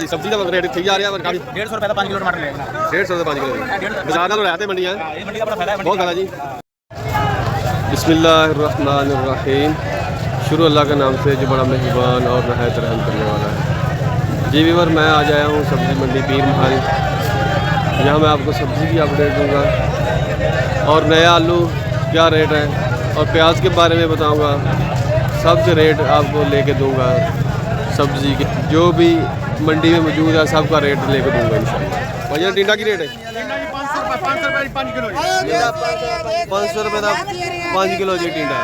जी सब्जी का रेट ठीक जा रहा है काफी 150 रुपए का 5 किलो टमाटर लेना 150 5 किलो बाजार नालों रहते मंडियां ये मंडी का बड़ा फायदा है बहुत फायदा जी। बिस्मिल्लाहिर्रहमानिर्रहीम। शुरू अल्लाह के नाम से जो बड़ा मेहरबान और नहायत रहम करने वाला है। जी व्यूअर, मैं आज आया हूँ सब्ज़ी मंडी पीर महाल। यहाँ मैं आपको सब्ज़ी की अपडेट दूँगा और नया आलू क्या रेट है और प्याज के बारे में बताऊँगा। सब के रेट आपको लेके दूँगा। सब्ज़ी के जो भी मंडी में मौजूद है सबका रेट लेके दूँगा इंशाल्लाह। भैया टिंडा की रेट है 500 रुपए 5 किलो 500 रुपये का 5 किलो जी टिंडा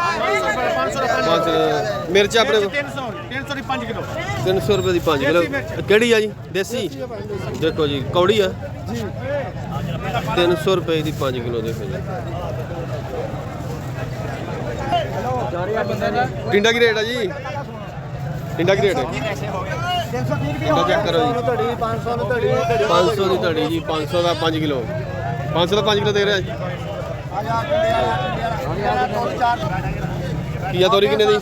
500 मिर्च अपने को 5 किलो 300 रुपये की 5 किलो केड़ी है जी देसी देखो जी कौड़ी है 300 रुपये की 5 किलो देखो जी। टिंडा की रेट है जी टिंडा की रेट है टिंडा चेक करो जी 500 की धड़ी जी 500 का 5 किलो 500 का 5 किलो दे रहे हैं घिया तोरी किन्ने दी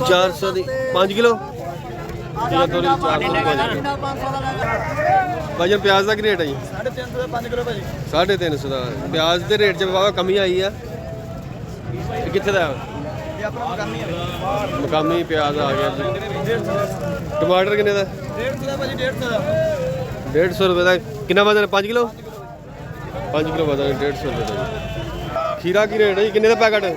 400 दी 5 किलो घिया तोरी 400 भाई प्याज का की रेट है जी 350 किलो भाई 350 का प्याज के रेट च बाबा कमी आई है कितने का मकामी प्याज आ गया जी। टमाटर किन्ने का 150 रुपये का कितना वजन है 5 किलो 5 किलो वजन है 150 रुपये का। खीरा की रेट है जी किन्ने का पैकेट है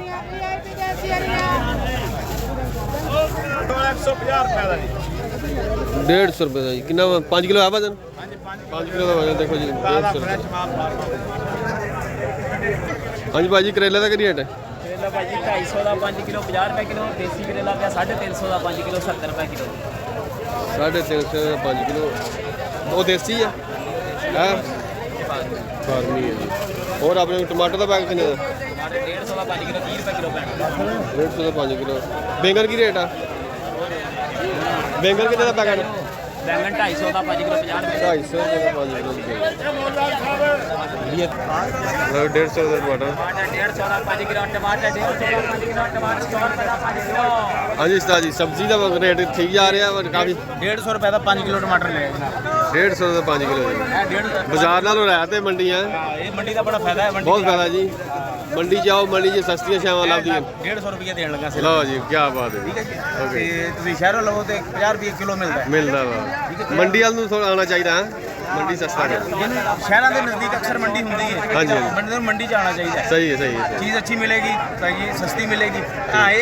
150 रुपये का जी कितना 5 किलो है वजन 5 किलो का वजन देखो जी 150 रुपये। हाँ जी भाजी करेले का रेट है करेला भाजी 250 का 5 किलो 50 रुपए किलो देसी करेला का 350 का 5 किलो 70 रुपए किलो 350 का 5 किलो वो देसी है फार्मी है जी। और आपने टमाटर का पैकेट कितने का 150 का 5 किलो 30 रुपए किलो पैकेट 150 का 5 किलो। बैंगन की रेट है बैंगन कितने का पैकेट बैंगन 250 का 5 किलो 50 रुपए 250 का 5 किलो 150 का टमाटर 150 का 5 किलो टमाटर 150 का 5 किलो टमाटर 100 रुपए का 5 किलो। हाँ जी उस्ताद जी सब्जी का रेट ठीक जा रहा है काफ़ी 150 रुपए का 5 किलो टमाटर ले 150 का 5 किलो जी। 150 बाजार नालों रहते मंडियां ये मंडी का बड़ा फायदा है बहुत फायदा जी। मंडी जाओ मंडी जी सस्ती शावां लभदियां 150 रुपए देण लगा लो जी क्या बात है ठीक है जी ओके ਤੁਸੀਂ ਸ਼ਹਿਰੋਂ ਲਵੋ ਤੇ 50 ਰੁਪਏ ਕਿਲੋ ਮਿਲਦਾ ਮਿਲਦਾ ਵਾ ਮੰਡੀ ਵੱਲ ਨੂੰ ਥੋੜਾ ਆਉਣਾ ਚਾਹੀਦਾ ਹੈ ਮੰਡੀ ਸਸਤਾ ਹੈ ਸ਼ਹਿਰਾਂ ਦੇ ਨਜ਼ਦੀਕ ਅਕਸਰ ਮੰਡੀ ਹੁੰਦੀ ਹੈ ਹਾਂਜੀ ਮੰਡੀ ਚ ਆਉਣਾ ਚਾਹੀਦਾ ਸਹੀ ਹੈ ਸਹੀ ਹੈ ਚੀਜ਼ ਅੱਛੀ ਮਿਲੇਗੀ ਤਾਜੀ ਸਸਤੀ ਮਿਲੇਗੀ ਹਾਂ ਇਹ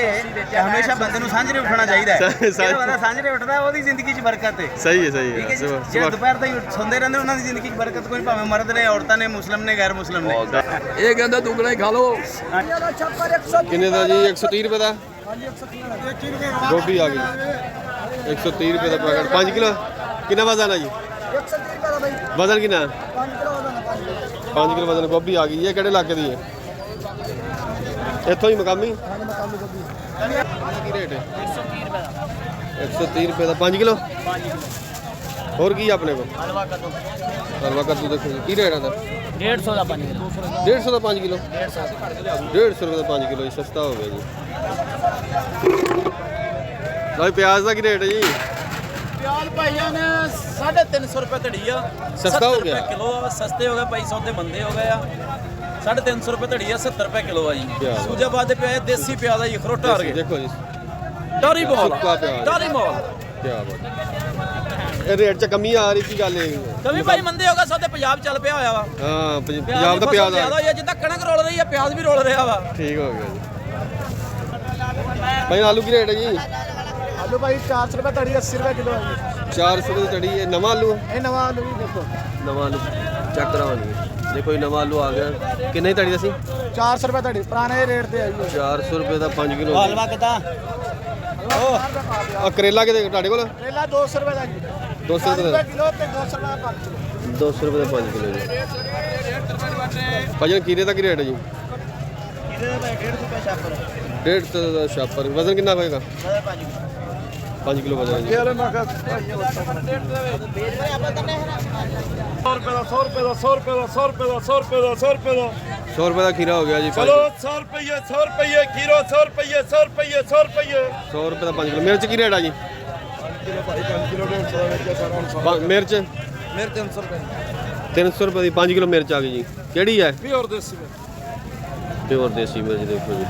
ਕਿ ਹਮੇਸ਼ਾ ਬੰਦੇ ਨੂੰ ਸਾਂਝਰੇ ਉੱਠਣਾ ਚਾਹੀਦਾ ਹੈ ਜਿਹੜਾ ਬੰਦਾ ਸਾਂਝਰੇ ਉੱਠਦਾ ਉਹਦੀ ਜ਼ਿੰਦਗੀ 'ਚ ਬਰਕਤ ਹੈ ਸਹੀ ਹੈ ਸਹੀ ਹੈ ਜਿਹੜੇ ਦੁਪਹਿਰ ਤਾਈਂ ਸੌਂਦੇ ਰਹਿੰਦੇ ਉਹਨਾਂ ਦੀ ਜ਼ਿੰਦਗੀ 'ਚ ਬਰਕਤ ਕੋਈ ਭਾਵੇਂ ਮਰਦ ਨੇ ਔਰਤਾਂ ਨੇ ਮੁਸਲਮ ਨੇ ਗੈਰ ਮੁਸਲਮ ਨੇ ਇਹ ਕਹਿੰਦਾ ਦੁੱਗਣਾ ਹੀ ਖਾ ਲਓ ਕਿੰਨੇ ਦਾ ਜੀ 130 ਰੁਪਏ ਦਾ ਗੋਭੀ ਆ ਗਈ 130 ਰੁਪਏ ਦਾ ਪੈਕਟ 5 ਕਿਲੋ ਕਿੰਨਾ ਵਜ਼ਨ ਹੈ ਜੀ 130 ਰੁਪਏ ਦਾ ਬਾਈ ਵਜ਼ਨ ਕਿੰਨਾ 5 ਕਿਲੋ ਵਜ਼ਨ 5 ਕਿਲੋ ਵਜ਼ਨ ਗੋਭੀ ਆ ਗਈ ਇਹ ਕਿਹੜੇ ਇਲਾਕੇ ਦੀ ਹੈ ਇੱਥੋਂ ਹੀ ਮਕਾਮੀ ਮਕਾਮੀ ਗੋਭੀ ਕੀ ਰੇਟ ਹੈ 130 ਰੁਪਏ ਦਾ 130 ਰੁਪਏ ਦਾ 5 ਕਿਲੋ 5 ਕਿਲੋ ਹੋਰ ਕੀ ਆਪਣੇ ਕੋਲ ਹਲਵਾ ਕੱਦੂ ਹਲਵਾ ਕੱਦੂ ਦੇਖੋ ਜੀ ਕੀ ਰੇਟ ਹੈ ਦਾ 150 ਦਾ 5 ਕਿਲੋ 150 ਦਾ 5 ਕਿਲੋ 150 ਰੁਪਏ ਦਾ 5 ਕਿਲੋ ਜੀ ਸਸਤਾ ਹੋ ਗਿਆ ਜੀ। ਭਾਈ ਪਿਆਜ਼ ਦਾ ਕੀ ਰੇਟ ਹੈ ਜੀ ਪਿਆਜ਼ ਭਾਈਆਂ ਨੇ 350 ਰੁਪਏ ਧੜੀ ਆ ਸਸਤਾ ਹੋ ਗਿਆ ਕਿਲੋ ਆ ਸਸਤੇ ਹੋ ਗਏ ਭਾਈ ਸੌਦੇ ਬੰਦੇ ਹੋ ਗਏ ਆ 350 ਰੁਪਏ ਧੜੀ ਆ 70 ਰੁਪਏ ਕਿਲੋ ਆ ਜੀ ਸੂਜਾਬਾਦ ਦੇ ਪਿਆਜ਼ ਦੇਸੀ ਪਿਆਜ਼ ਆ ਜੀ ਖਰੋਟਾ ਆ ਦੇਖੋ ਜੀ ਡਾਰੀ ਬੋਲ ਸੁੱਕਾ ਪਿਆਜ਼ ਡਾਰੀ ਬੋਲ ਕੀ ਬਾਤ ਇਹ ਰੇਟ 'ਚ ਕਮੀ ਆ ਰਹੀ ਕੀ ਗੱਲ ਹੈ ਕਵੀ ਭਾਈ ਮੰਦੇ ਹੋ ਗਏ ਸੌਦੇ ਪੰਜਾਬ ਚੱਲ ਪਿਆ ਹੋਇਆ ਵਾ ਹਾਂ ਪੰਜਾਬ ਦਾ ਪਿਆਜ਼ ਆ ਹੋਇਆ ਜਿੱਦਾਂ ਕਣਕ ਰੋਲ ਰਹੀ ਆ ਪਿਆਜ਼ ਵੀ ਰੋਲ ਰਿਹਾ ਵਾ ਠੀਕ ਹੋ ਗਿਆ ਜੀ। ਭਾਈ ਆਲੂ ਕੀ ਰੇਟ ਹੈ ਜੀ ਆਲੂ ਭਾਈ 400 ਰੁਪਏ ਧੜੀ 80 ਰੁਪਏ ਕਿਲੋ ਹੈ 400 ਰੁਪਏ ਦੀ ਤੜੀ ਇਹ ਨਵਾਂ ਆਲੂ ਹੈ ਇਹ ਨਵਾਂ ਆਲੂ ਵੀ ਦੇਖੋ ਨਵਾਂ ਆਲੂ ਚੈੱਕ ਕਰਾਵਾਂਗੇ ਦੇਖੋ ਇਹ ਨਵਾਂ ਆਲੂ ਆ ਗਿਆ ਕਿੰਨੇ ਦੀ ਤੜੀ ਦਾ ਸੀ 400 ਰੁਪਏ ਧੜੀ ਪੁਰਾਣੇ ਰੇਟ ਤੇ ਹੈ ਜੀ 400 ਰੁਪਏ ਦਾ 5 ਕਿਲੋ ਹਲਵਾ ਕਿਦਾਂ ਆ ਕਰੇਲਾ ਕਿਤੇ ਤੁਹਾਡੇ ਕੋਲ ਕਰੇਲਾ 200 ਰੁਪਏ ਦਾ ਜੀ 200 ਰੁਪਏ ਦਾ ਕਿਲੋ ਤੇ 200 ਰੁਪਏ ਦਾ 5 ਕਿਲੋ 200 ਰੁਪਏ ਦਾ 5 ਕਿਲੋ ਜੀ ਭਾਜੀ ਖੀਰੇ ਦਾ ਕੀ ਰੇਟ ਹੈ ਜੀ ਇਹਦੇ ਦਾ 150 ਰੁਪਏ ਸ਼ਾਪਰ 150 ਦਾ ਸ਼ਾਪਰ ਵਜ਼ਨ ਕਿੰਨਾ ਹੋਏਗਾ 5 ਕਿਲੋ ਵਜ਼ਨ ਹੈ ਜੀ ਯਾਰ ਮੈਂ ਕਿਹਾ 100 ਰੁਪਏ ਦਾ 100 ਰੁਪਏ ਦਾ 100 ਰੁਪਏ ਦਾ 100 ਰੁਪਏ ਦਾ 100 ਰੁਪਏ ਦਾ 100 ਰੁਪਏ ਦਾ 100 रुपए का खीरा हो गया जी। चलो 100 रुपये खीरो 100 रुपये 100 रुपये 100 रुपये 100 रुपये का 5 किलो। मिर्च की रेट है जी? 5 किलो 150 350 ਦਾ ਵੇਚਿਆ ਸਾਰਾ ਹੁਣ ਮਿਰਚ ਮੇਰੇ 300 ਰੁਪਏ 300 ਰੁਪਏ ਦੀ 5 ਕਿਲੋ ਮਿਰਚ ਆ ਗਈ ਜੀ। ਕਿਹੜੀ ਹੈ? ਪਿਓਰ ਦੇਸੀ ਪਿਓਰ ਦੇਸੀ ਮਿਰਚ ਦੇਖੋ ਜੀ।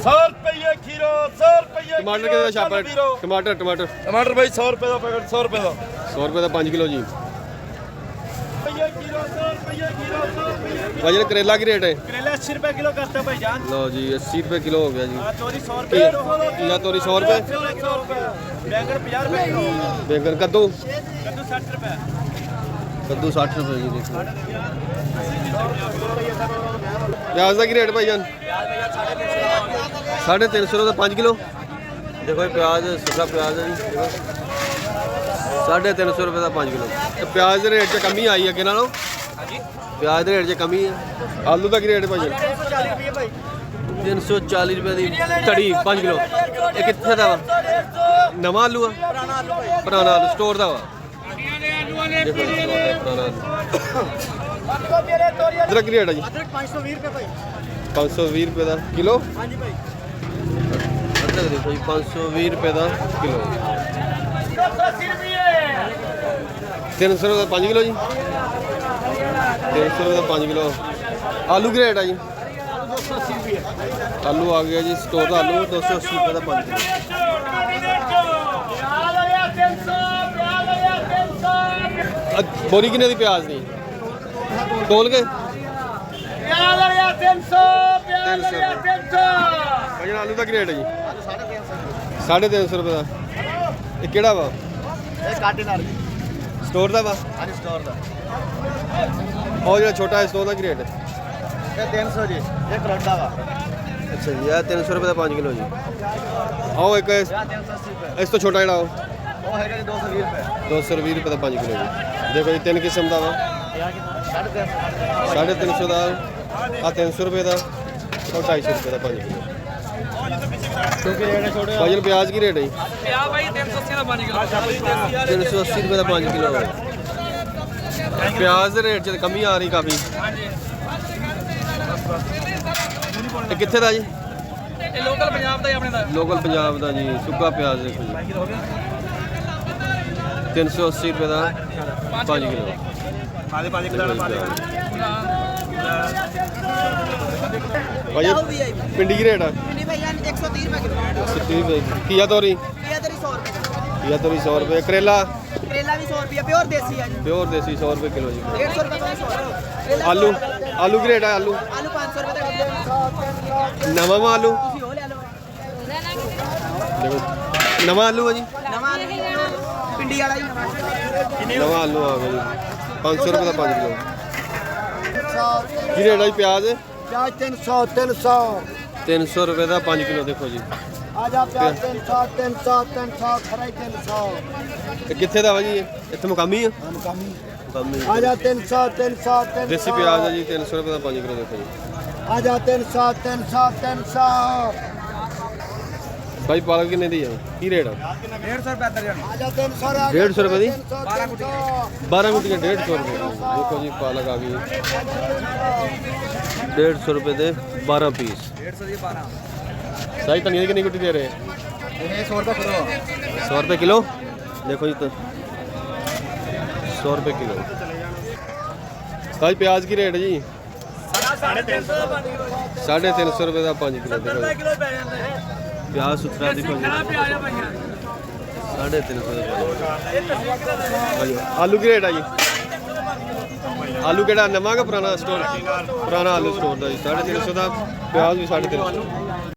100 ਰੁਪਏ ਕਿਲੋ 100 ਰੁਪਏ ਟਮਾਟਰ ਕਿਹਦਾ ਛਾਪਾ? ਟਮਾਟਰ ਟਮਾਟਰ ਭਾਈ 100 ਰੁਪਏ ਦਾ ਪੈਕਟ 100 ਰੁਪਏ ਦਾ 100 ਰੁਪਏ ਦਾ 5 ਕਿਲੋ ਜੀ। ਰੁਪਏ ਕਿਲੋ 100 ਰੁਪਏ ਕਿਲੋ 100 ਰੁਪਏ ਭਾਜੀ ਕਰੇਲਾ ਕੀ ਰੇਟ ਹੈ? करेला 80 रुपए किलो करता भाई जान। ਲਓ ਜੀ 80 ਰੁਪਏ ਕਿਲੋ ਹੋ ਗਿਆ ਜੀ। चोरी 100 रुपए ਕੀਆ ਤੋਰੀ 100 ਰੁਪਏ। 100 रुपए बैंगन 50 रुपए किलो ਬੈਂਗਣ ਕੱਦੂ कद्दू 60 रुपए ਕੱਦੂ 60 ਰੁਪਏ ਜੀ ਦੇਖੋ। ਪਿਆਜ਼ ਦਾ ਕੀ ਰੇਟ ਭਾਈ ਜਾਨ? 350 ਦਾ 5 ਕਿਲੋ ਦੇਖੋ ਜੀ। ਪਿਆਜ਼ ਸੁੱਕਾ ਪਿਆਜ਼ ਹੈ ਜੀ ਦੇਖੋ 350 ਰੁਪਏ ਦਾ 5 ਕਿਲੋ। ਤੇ ਪਿਆਜ਼ ਦੇ ਰੇਟ 'ਚ ਕਮੀ ਆਈ ਅੱਗੇ ਨਾਲੋਂ। ਪਿਆਜ਼ ਦੇ ਰੇਟ 'ਚ ਕਮੀ ਹੈ। ਆਲੂ ਦਾ ਕੀ ਰੇਟ ਭਾਈ? 340 रुपए भाई 340 ਰੁਪਏ ਦੀ ਧੜੀ 5 ਕਿਲੋ। ਇਹ ਕਿੱਥੇ ਦਾ ਵਾ? ਨਵਾਂ ਆਲੂ ਆ? ਪੁਰਾਣਾ ਆਲੂ ਸਟੋਰ ਦਾ ਵਾ। ਦੇਖੋ ਜੀ store ਦਾ ਪੁਰਾਣਾ ਆਲੂ। ਅਦਰਕ ਕੀ ਰੇਟ ਹੈ ਜੀ? 520 रुपए भाई 520 ਰੁਪਏ ਦਾ ਕਿਲੋ। हाँ जी भाई ਅਦਰਕ ਦੇਖੋ ਜੀ 520 ਰੁਪਏ ਦਾ ਕਿਲੋ। 300 ਰੁਪਏ ਦਾ 5 ਕਿਲੋ ਜੀ। 300 ਰੁਪਏ ਦਾ 5 ਕਿਲੋ। ਆਲੂ ਕੀ ਰੇਟ ਹੈ ਜੀ? 280 रुपए ਆਲੂ ਆ ਗਿਆ ਜੀ ਸਟੋਰ ਦਾ ਆਲੂ 280 ਰੁਪਏ ਦਾ 5 ਕਿਲੋ। ਬੋਰੀ ਕਿੰਨੇ ਦੀ ਪਿਆਜ਼ ਦੀ? ਤੋਲ ਕੇ 300 ਭਾਜੀ ਆਲੂ ਦਾ ਕੀ ਰੇਟ ਹੈ ਜੀ? 350 ਰੁਪਏ ਦਾ। ਇਹ ਕਿਹੜਾ ਵਾ? ये काटे नाल ਸਟੋਰ ਦਾ ਵਾ? हाँ जी स्टोर दा ਉਹ ਜਿਹੜਾ ਛੋਟਾ ਹੈ ਸਟੋਰ ਦਾ ਕੀ ਰੇਟ ਹੈ? ये 300 जी ये करोड़ा वा ਅੱਛਾ ਜੀ ਇਹ 300 ਰੁਪਏ ਦਾ 5 ਕਿਲੋ ਜੀ। ਆਓ ਇੱਕ ये 380 रुपए ਇਸ ਤੋਂ ਛੋਟਾ ਜਿਹੜਾ ਉਹ वो हैगा जी 220 रुपए 220 ਰੁਪਏ ਦਾ 5 ਕਿਲੋ ਜੀ। ਦੇਖੋ ਜੀ ਤਿੰਨ ਕਿਸਮ ਦਾ ਵਾ। 350 ਦਾ ਆ 300 ਰੁਪਏ ਦਾ ਔਰ 250 ਰੁਪਏ ਦਾ 5 ਕਿਲੋ। ਭਾਜੀ ਪਿਆਜ਼ ਕੀ ਰੇਟ ਹੈ ਜੀ? ਪਿਆ ਭਾਈ 380 ਦਾ 5 ਕਿਲੋ 380 ਰੁਪਏ ਦਾ 5 ਕਿਲੋ। ਪਿਆਜ਼ ਦੇ ਰੇਟ 'ਚ ਤਾਂ ਕਮੀ ਆ ਰਹੀ ਕਾਫੀ। ਇਹ ਕਿੱਥੇ ਦਾ ਜੀ? ਇਹ ਲੋਕਲ ਪੰਜਾਬ ਦਾ ਹੀ ਆਪਣੇ ਦਾ ਲੋਕਲ ਪੰਜਾਬ ਦਾ ਜੀ ਸੁੱਕਾ ਪਿਆਜ਼ ਦੇਖੋ ਜੀ 380 ਰੁਪਏ ਦਾ 5 ਕਿਲੋ। ਭਾਜੀ ਪਿੰਡੀ ਕੀ ਰੇਟ ਆ? भिंडी भैया 130 रुपए किलो 130 ਰੁਪਏ। ਕੀਆ ਤੋਰੀ? पिया तरी 100 रुपए ਕੀਆ ਤੋਰੀ 100 ਰੁਪਏ। ਕਰੇਲਾ करेला भी 100 रुपया प्योर देसी है जी ਪਿਓਰ ਦੇਸੀ 100 ਰੁਪਏ ਕਿਲੋ ਜੀ। 150 रुपए का 100 ਆਲੂ ਆਲੂ ਕੀ ਰੇਟ ਆ? ਆਲੂ आलू 500 रुपए का ਨਵਾਂ ਵਾ ਆਲੂ ਤੁਸੀਂ ਉਹ ਲੈ ਲਓ ਦੇਖੋ ਨਵਾਂ ਆਲੂ ਆ ਜੀ। ਨਵਾਂ ਪਿੰਡੀ ਵਾਲਾ ਜੀ ਨਵਾਂ ਆਲੂ ਆ ਗਿਆ ਜੀ 500 ਰੁਪਏ ਦਾ 5 ਕਿਲੋ। ਕੀ ਰੇਟ ਆ ਜੀ ਪਿਆਜ਼? ਪਿਆਜ਼ 300 300 300 ਰੁਪਏ ਦਾ 5 ਕਿਲੋ ਦੇਖੋ ਜੀ। ਆ ਜਾ ਪਿਆਜ਼ 300 300 300 ਖਰਾਈ 300 ਇਹ ਕਿੱਥੇ ਦਾ ਵਾ ਜੀ? ਇੱਥੇ ਮੁਕਾਮੀ ਆ? ਮਕਾਮੀ ਮੁਕਾਮੀ ਆ ਜਾ 300 300 300 ਦੇਸੀ ਪਿਆਜ਼ ਆ ਜੀ 300 ਰੁਪਏ ਦਾ 5 ਕਿਲੋ ਦੇਖੋ ਜੀ। ਆ ਜਾ 300 300 300 ਭਾਈ ਪਾਲਕ ਕਿੰਨੇ ਦੀ ਆ? ਕੀ ਰੇਟ ਆ? 150 रुपए दर्जन ਆ ਜਾ 300 150 ਰੁਪਏ ਦੀ 12 ਗੁੱਟੀਆਂ 12 ਗੁੱਟੀਆਂ 150 ਰੁਪਏ ਦੀ। ਦੇਖੋ ਜੀ ਪਾਲਕ ਆ ਗਈ 150 ਰੁਪਏ ਦੇ 12 ਪੀਸ। 150 ਦੀ 12 ਸਾਈ ਧਨੀਆ ਦੀ ਕਿੰਨੀ ਗੁੱਟੀ ਦੇ ਰਹੇ? ਇਹ 100 ਰੁਪਏ ਕਿਲੋ 100 ਰੁਪਏ ਕਿਲੋ ਦੇਖੋ ਜੀ 100 ਰੁਪਏ ਕਿਲੋ। ਸਾਈ ਪਿਆਜ਼ ਕੀ ਰੇਟ ਜੀ? 350 ਰੁਪਏ ਦਾ 5 ਕਿਲੋ ਦੇਖੋ ਜੀ। ਕਿਲੋ ਪੈ ਜਾਂਦਾ ਹੈ ਪਿਆਜ਼ ਸੁਥਰਾ ਦੇਖੋ ਜੀ ਖਰਾਬ ਪਿਆ ਆ ਭਾਈਆ 350 ਦਾ। ਆਲੂ ਕੀ ਰੇਟ ਆ ਜੀ? ਆਲੂ ਕਿਹੜਾ ਨਵਾਂ ਕਿ ਪੁਰਾਣਾ ਸਟੋਰ? ਪੁਰਾਣਾ ਆਲੂ ਸਟੋਰ ਦਾ ਜੀ 350 ਦਾ। ਪਿਆਜ਼ ਵੀ 350